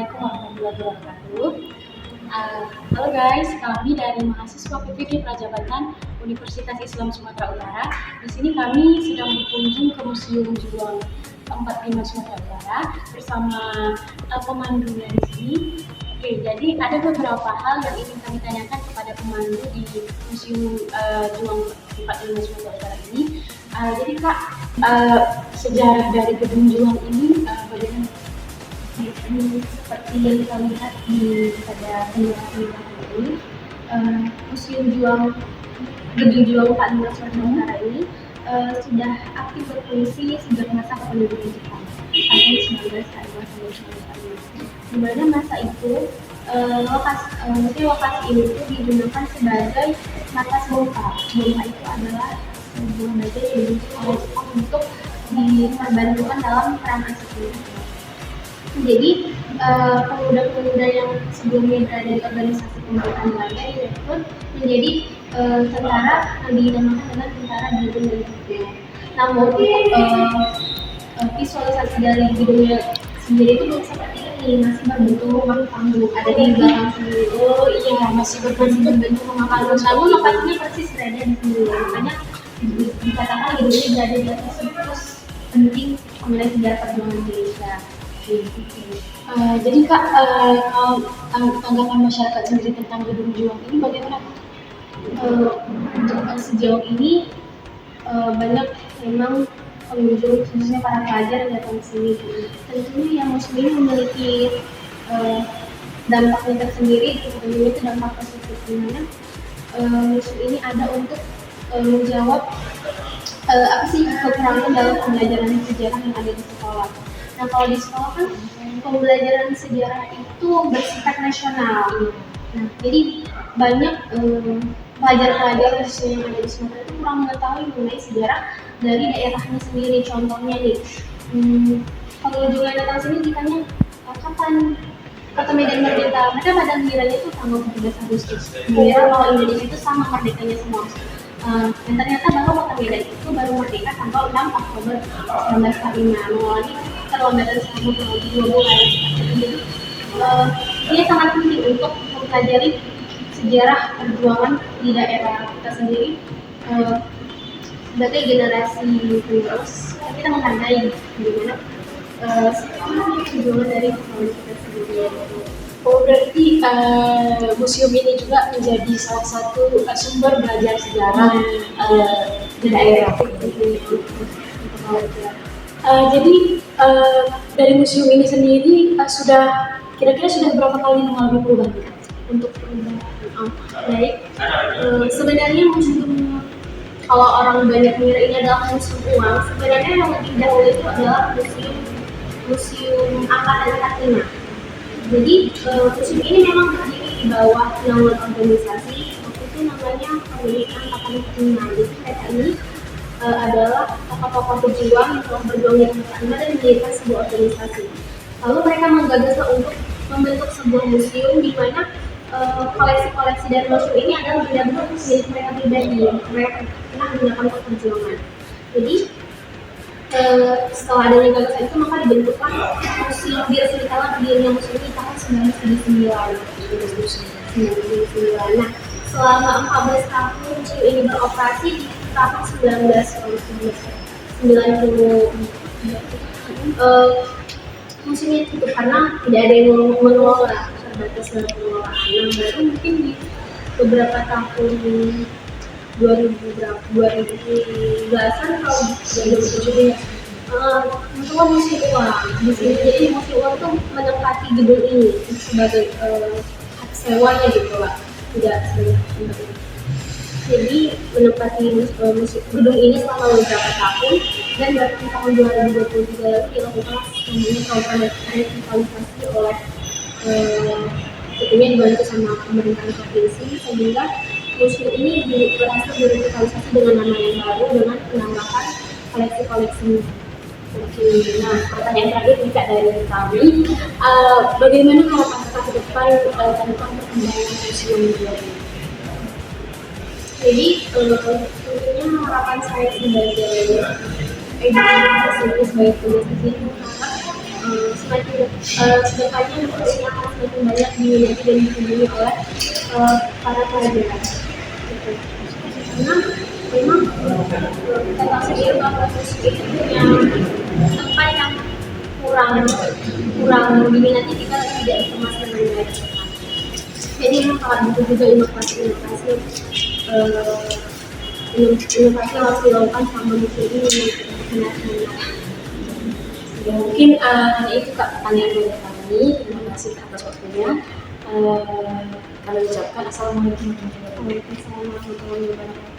Assalamualaikum warahmatullahi wabarakatuh. Halo guys, kami dari mahasiswa PPG Prajabatan Universitas Islam Sumatera Utara. Di sini kami sedang berkunjung ke Museum Juang 45 Sumatera Utara bersama pemandunya di sini. Oke, jadi ada beberapa hal yang ingin kami tanyakan kepada pemandu di Museum Juang 45 Sumatera Utara ini. Jadi Kak, sejarah dari Gedung Juang ini bagaimana? Seperti yang kita lihat pada penjelasan ini, Museum Juang Gedung Juang 45 Sumatera Utara ini sudah aktif berfungsi sejak masa kepemimpinan Jepang tahun 1945, di mana masa itu lokasi ini itu digunakan sebagai markas bomba. Bomba itu adalah sebuah baju yang dibentuk oleh Jepang untuk diperbantukan dalam perang Asia. Jadi pemuda-pemuda yang sebelumnya berada di organisasi pemberontakan Belanda direkrut menjadi tentara yang dinamakan dengan tentara Gedung dan Gedung. Namun visualisasi dari gedungnya sendiri itu belum seperti ini, masih berbentuk rumah panggung, ada di belakang sendiri. Oh iya, masih berbentuk rumah panggung. Namun lokasinya persis berada di sini, makanya dikatakan gedungnya berada di atas situs penting mengenai sejarah perjuangan Indonesia. Jadi Kak, tanggapan masyarakat sendiri tentang Gedung Juang ini bagaimana? Sejauh ini banyak memang pengunjung, khususnya para pelajar yang datang ke sini. Tentunya yang Muslim memiliki dampaknya tersendiri, tentunya itu dampak positif, dimana Muslim ini ada untuk menjawab apa sih kekurangan dalam pembelajaran sejarah yang ada di sekolah. Nah, kalau di sekolah kan pembelajaran sejarah itu bersifat nasional. Nah, jadi banyak pelajar-pelajar yang ada di Sumatera itu kurang mengetahui mengenai sejarah dari daerahnya sendiri. Contohnya nih, pengunjung yang datang sini ditanya kapan Kota Medan merdeka, mereka pada ngiranya itu tanggal 17 Agustus. Mengira bahwa Indonesia itu sama merdekanya semua. Dan ternyata bahwa Kota Medan itu baru merdeka tanggal 6 Oktober 1945, mengalami terlambatan selama kurang lebih 2 bulan. Jadi ini sangat penting untuk mempelajari sejarah perjuangan di daerah kita sendiri sebagai generasi penerus. Kita menghargai bagaimana perjuangan dari kita sendiri. Oh, berarti museum ini juga menjadi salah satu sumber belajar sejarah di daerah. Jadi dari museum ini sendiri kira-kira sudah berapa kali mengalami perubahan untuk perubahan? Baik, sebenarnya museum, kalau orang banyak mengira ini adalah museum uang, sebenarnya yang lebih dahulu itu adalah museum angkatan 45. Jadi museum ini memang berdiri di bawah naungan organisasi, waktu itu namanya Pemilikan Angkatan 45. Jadi mereka ini adalah tokoh-tokoh pejuang yang telah berjuang di angkatan dan mendirikan sebuah organisasi. Lalu mereka menggagas untuk membentuk sebuah museum di mana koleksi-koleksi dari museum ini adalah benda-benda milik mereka pribadi. Mereka pernah menggunakan untuk perjuangan. Jadi setelah adanya gagasan itu maka dibentuklah museum diresmikanlah berdirinya museum ini tahun 1999. Nah, selama 14 tahun museum ini beroperasi di tahun 1990. Museum ini tutup karena tidak ada yang mengelola, terbatas dalam pengelolaan. Nah, baru mungkin di beberapa tahun 2010-an kalau 2007 ya, mencoba museum uang di sini. Jadi museum uang tuh menempati gedung ini sebagai hak sewanya gitu lah, tidak sebagai tempat ini. Jadi menempati gedung ini selama beberapa tahun, dan di tahun 2023 lalu dilakukan namanya program revitalisasi oleh tentunya dibantu sama pemerintahan provinsi, sehingga museum ini berhasil direvitalisasi dengan nama yang baru dengan penambahan koleksi-koleksi. Nah, pertanyaan terakhir juga dari kami, bagaimana harapan kita ke depan tentang perkembangan museum ini? Jadi tentunya harapan saya sebagai edukasi sebagai penulis ini semakin kedepannya museum ini akan semakin banyak diminati dan dikunjungi oleh para pelajar. Gitu. Karena memang kita tahu sendiri bahwa museum itu punya tempat yang kurang diminati jika tidak dikemas dengan baik. Jadi memang sangat butuh juga inovasi yang harus dilakukan sama museum ini benar-benar. Ya, mungkin hanya itu Kak pertanyaan dari kami. Terima kasih atas waktunya. Kami ucapkan assalamualaikum warahmatullahi wabarakatuh.